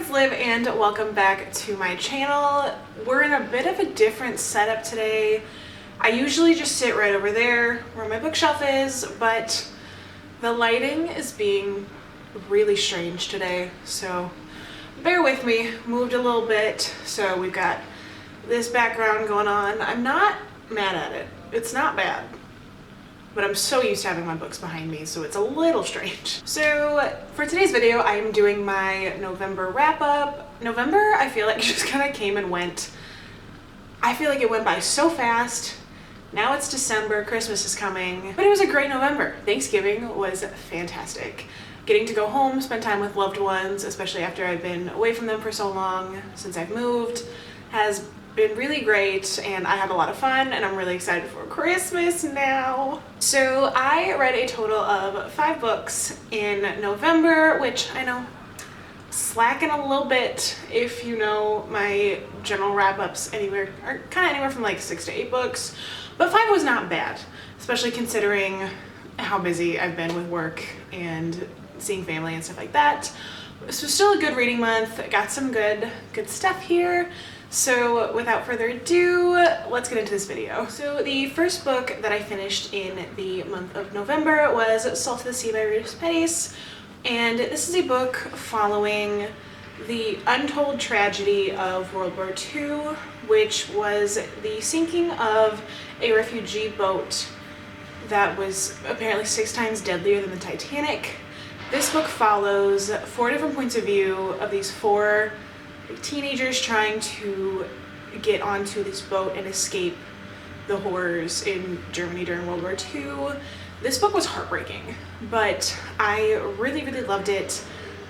it's Liv and welcome back to my channel. We're in a bit of a different setup today. I usually just sit right over there where my bookshelf is, but the lighting is being really strange today, so bear with me. Moved a little bit, so we've got this background going on. I'm not mad at it. It's not bad. But I'm so used to having my books behind me, so it's a little strange. So for today's video, I'm doing my November wrap up. November, I feel like just kind of came and went. I feel like it went by so fast. Now it's December, Christmas is coming, but it was a great November. Thanksgiving was fantastic. Getting to go home, spend time with loved ones, especially after I've been away from them for so long since I've moved, has been really great, and I had a lot of fun, and I'm really excited for Christmas now. So I read a total of 5 books in November, which I know slacking a little bit. If you know, my general wrap-ups are kind of anywhere from like 6 to 8 books, but 5 was not bad, especially considering how busy I've been with work and seeing family and stuff like that. So still a good reading month. Got some good stuff here. So without further ado, let's get into this video. So the first book that I finished in the month of November was Salt of the Sea by Rita Pettis, and this is a book following the untold tragedy of World War II, which was the sinking of a refugee boat that was apparently 6 times deadlier than the Titanic. This book follows 4 different points of view of these 4 teenagers trying to get onto this boat and escape the horrors in Germany during World War II. This book was heartbreaking, but I really loved it.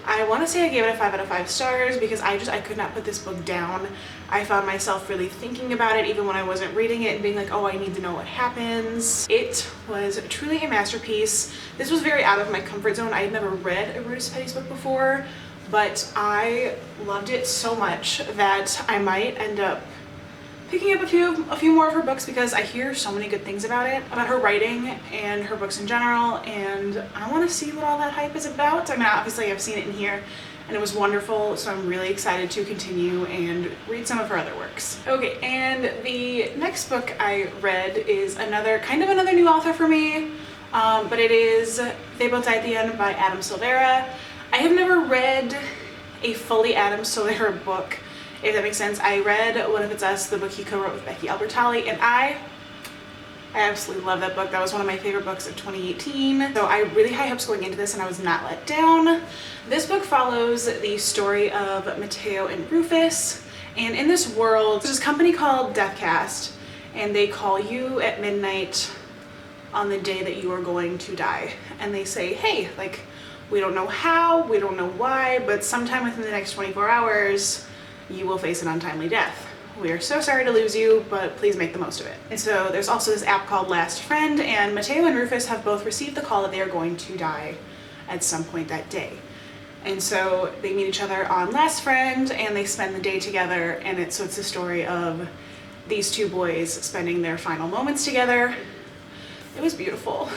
I want to say I gave it a 5 out of 5 stars because I could not put this book down. I found myself really thinking about it even when I wasn't reading it and being like, oh, I need to know what happens. It was truly a masterpiece. This was very out of my comfort zone. I had never read a Rita Pettis book before, but I loved it so much that I might end up picking up a few more of her books because I hear so many good things about it, about her writing and her books in general, and I want to see what all that hype is about. I mean, obviously I've seen it in here and it was wonderful, so I'm really excited to continue and read some of her other works. Okay, and the next book I read is another new author for me, but it is They Both Die at the End by Adam Silvera. I have never read a fully Adam Silvera book, if that makes sense. I read What If It's Us, the book he co-wrote with Becky Albertalli, and I absolutely love that book. That was one of my favorite books of 2018. So I had really high hopes going into this and I was not let down. This book follows the story of Mateo and Rufus, and in this world, there's this company called Deathcast, and they call you at midnight on the day that you are going to die. And they say, hey, like, we don't know how, we don't know why, but sometime within the next 24 hours, you will face an untimely death. We are so sorry to lose you, but please make the most of it. And so there's also this app called Last Friend, and Mateo and Rufus have both received the call that they are going to die at some point that day. And so they meet each other on Last Friend, and they spend the day together, and it's the story of these 2 boys spending their final moments together. It was beautiful.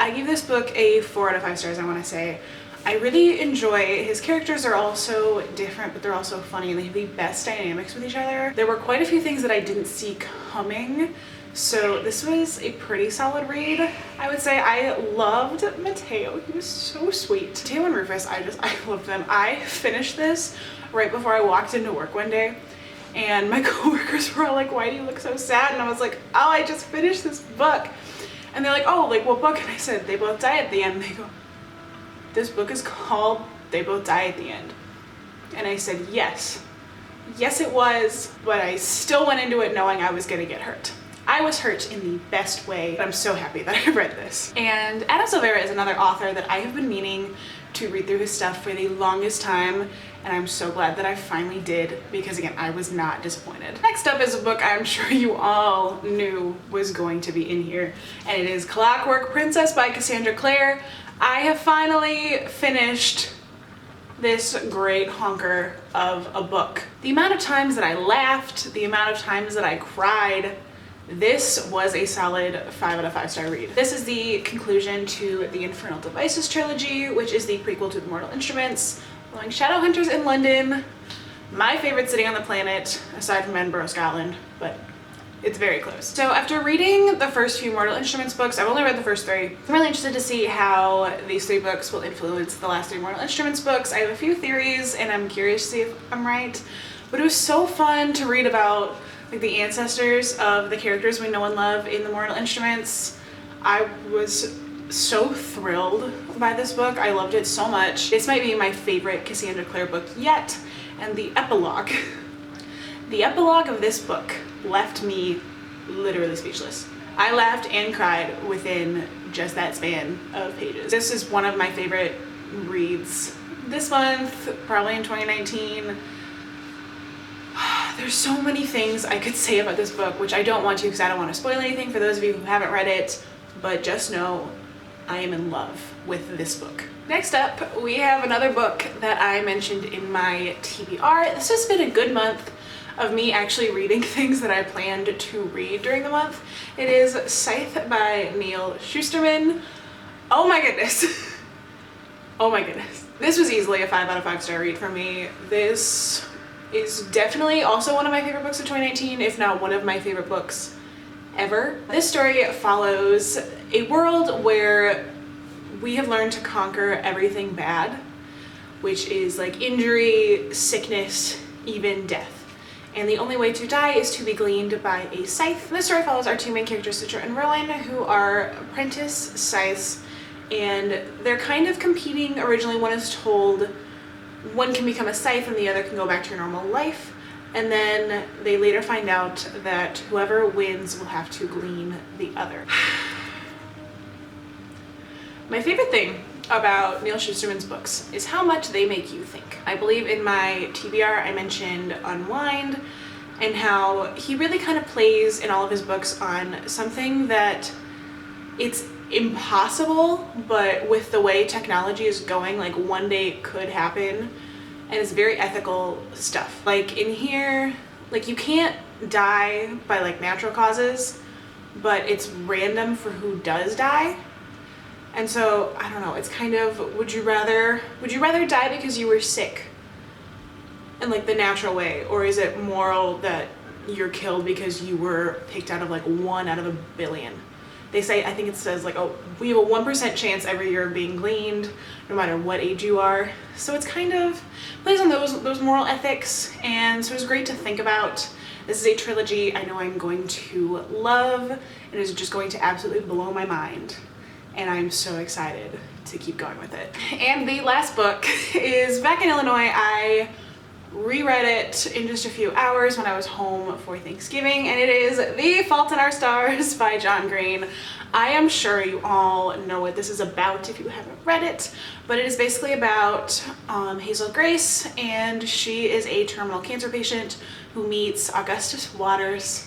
I give this book a 4 out of 5 stars, I want to say. I really enjoy, his characters are all so different, but they're also funny, and they have the best dynamics with each other. There were quite a few things that I didn't see coming, so this was a pretty solid read. I would say I loved Mateo. He was so sweet. Mateo and Rufus, I loved them. I finished this right before I walked into work one day, and my coworkers were all like, why do you look so sad? And I was like, oh, I just finished this book. And they're like, oh, like what book? And I said, They Both Die at the End. And they go, this book is called They Both Die at the End. And I said, yes. Yes, it was, but I still went into it knowing I was gonna get hurt. I was hurt in the best way, but I'm so happy that I read this. And Adam Silvera is another author that I have been meaning to read through his stuff for the longest time, and I'm so glad that I finally did, because again, I was not disappointed. Next up is a book I'm sure you all knew was going to be in here, and it is Clockwork Princess by Cassandra Clare. I have finally finished this great honker of a book. The amount of times that I laughed, the amount of times that I cried, this was a solid 5 out of 5 star read. This is the conclusion to the Infernal Devices trilogy, which is the prequel to The Mortal Instruments Following Shadowhunters in London, my favorite city on the planet, aside from Edinburgh, Scotland, but it's very close. So after reading the first few Mortal Instruments books, I've only read the first 3. I'm really interested to see how these 3 books will influence the last 3 Mortal Instruments books. I have a few theories and I'm curious to see if I'm right. But it was so fun to read about like the ancestors of the characters we know and love in the Mortal Instruments. I was so thrilled by this book. I loved it so much. This might be my favorite Cassandra Clare book yet. And the epilogue of this book left me literally speechless. I laughed and cried within just that span of pages. This is one of my favorite reads this month, probably in 2019. There's so many things I could say about this book, which I don't want to because I don't want to spoil anything for those of you who haven't read it, but just know I am in love with this book. Next up, we have another book that I mentioned in my TBR. This has been a good month of me actually reading things that I planned to read during the month. It is Scythe by Neil Shusterman. Oh my goodness. Oh my goodness. This was easily a 5 out of 5 star read for me. This is definitely also one of my favorite books of 2019, if not one of my favorite books ever. This story follows a world where we have learned to conquer everything bad, which is like injury, sickness, even death. And the only way to die is to be gleaned by a scythe. This story follows our 2 main characters, Citra and Rowan, who are apprentice scythes, and they're kind of competing. Originally, one is told one can become a scythe and the other can go back to normal life. And then they later find out that whoever wins will have to glean the other. My favorite thing about Neil Shusterman's books is how much they make you think. I believe in my TBR I mentioned Unwind and how he really kind of plays in all of his books on something that it's impossible, but with the way technology is going, like one day it could happen, and it's very ethical stuff. Like in here, like you can't die by like natural causes, but it's random for who does die. And so, I don't know, it's kind of, would you rather die because you were sick in like the natural way, or is it moral that you're killed because you were picked out of like 1 out of a billion? They say, I think it says like, oh, we have a 1% chance every year of being gleaned, no matter what age you are. So it's kind of plays on those moral ethics, and so it's great to think about. This is a trilogy I know I'm going to love, and is just going to absolutely blow my mind. And I'm so excited to keep going with it. And the last book is back in Illinois. I reread it in just a few hours when I was home for Thanksgiving, and it is The Fault in Our Stars by John Green. I am sure you all know what this is about if you haven't read it, but it is basically about Hazel Grace, and she is a terminal cancer patient who meets Augustus Waters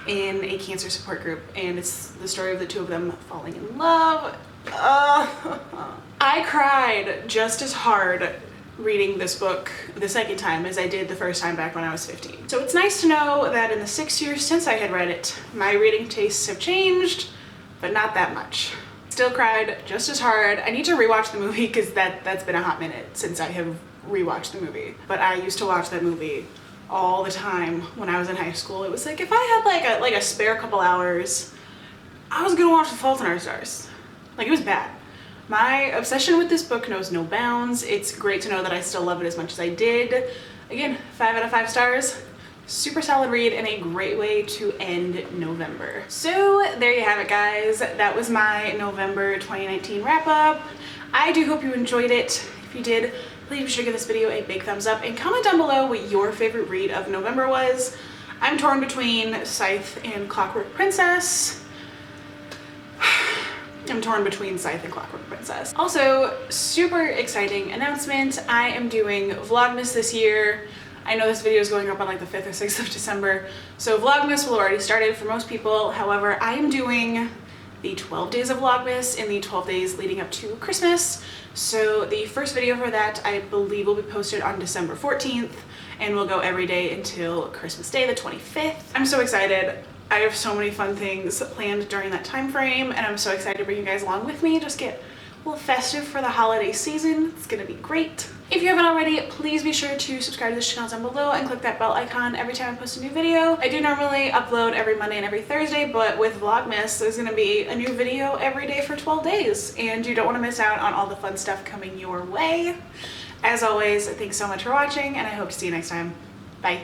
in a cancer support group, and it's the story of the 2 of them falling in love. I cried just as hard reading this book the second time as I did the first time back when I was 15. So it's nice to know that in the 6 years since I had read it, my reading tastes have changed, but not that much. Still cried just as hard. I need to rewatch the movie because that's been a hot minute since I have rewatched the movie. But I used to watch that movie all the time when I was in high school. It was like if I had like a spare couple hours, I was gonna watch The Fault in Our Stars. Like, it was bad. My obsession with this book knows no bounds. It's great to know that I still love it as much as I did. Again, 5 out of 5 stars. Super solid read and a great way to end November. So there you have it, guys. That was my November 2019 wrap up. I do hope you enjoyed it. If you did, please be sure to give this video a big thumbs up and comment down below what your favorite read of November was. I'm torn between Scythe and Clockwork Princess. I'm torn between Scythe and Clockwork Princess. Also, super exciting announcement. I am doing Vlogmas this year. I know this video is going up on like the 5th or 6th of December, so Vlogmas will have already started for most people. However, I am doing the 12 days of Vlogmas in the 12 days leading up to Christmas. So the first video for that, I believe, will be posted on December 14th and will go every day until Christmas Day, the 25th. I'm so excited. I have so many fun things planned during that time frame, and I'm so excited to bring you guys along with me. Just get a little festive for the holiday season. It's gonna be great. If you haven't already, please be sure to subscribe to this channel down below and click that bell icon every time I post a new video. I do normally upload every Monday and every Thursday, but with Vlogmas, there's going to be a new video every day for 12 days, and you don't want to miss out on all the fun stuff coming your way. As always, thanks so much for watching, and I hope to see you next time. Bye.